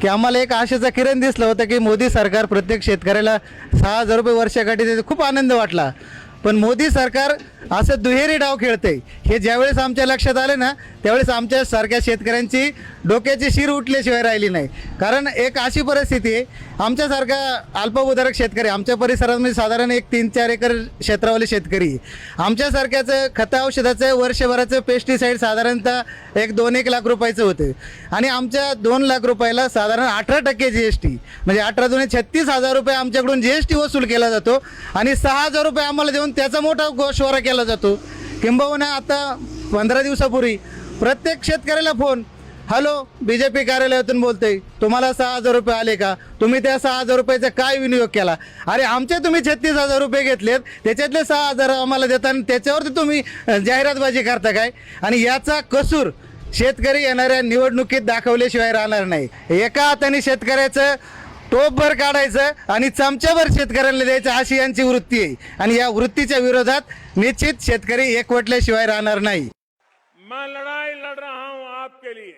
की आम्हाला एक आशेचा किरण दिसलं होतं की मोदी सरकार प्रत्येक शेतकऱ्याला 6,000 रुपये वर्षाकाठी देते. खूप आनंद वाटला. पण मोदी सरकार असं दुहेरी डाव खेळते हे ज्यावेळेस आमच्या लक्षात आले ना, त्यावेळेस आमच्या सारख्या शेतकऱ्यांची डोक्याची शीर उठल्याशिवाय राहिली नाही. कारण एक अशी परिस्थिती आहे, आमच्यासारखा अल्पभूधारक शेतकरी, आमच्या परिसरामध्ये साधारण एक 3-4 एकर क्षेत्रावाले शेतकरी, आमच्यासारख्याचं खतं औषधाचं वर्षभराचं पेस्टिसाईड साधारणतः 1-2 लाख रुपयाचं होतं. आणि आमच्या 2 लाख रुपयाला साधारण 18% GST, म्हणजे 18 36,000 रुपये आमच्याकडून GST वसूल केला जातो. आणि 6,000 रुपये आम्हाला देऊन त्याचा मोठा गोषवारा केला जातो. किंबहुना आता 15 दिवसापूर्वी प्रत्येक शेतकऱ्याला फोन, हॅलो BJP कार्यालयातून बोलते, तुम्हाला 6,000 रुपये आले का? तुम्ही त्या 6,000 रुपयाचा काय विनियोग केला? अरे आमचे तुम्ही 36,000 रुपये घेतलेत, त्याच्यातले 6,000 आम्हाला देताना त्याच्यावरती तुम्ही जाहिरातबाजी करता काय? आणि याचा कसूर शेतकरी येणाऱ्या निवडणुकीत दाखवल्याशिवाय राहणार नाही. एका हाताने शेतकऱ्याचं टोपभर काढायचं आणि चमच्याभर शेतकऱ्यांना द्यायचं, अशी यांची वृत्ती आहे. आणि या वृत्तीच्या विरोधात निश्चित शेतकरी एकवटल्याशिवाय राहणार नाही. मैं लड़ाई लड़ रहा हूं आपके लिए.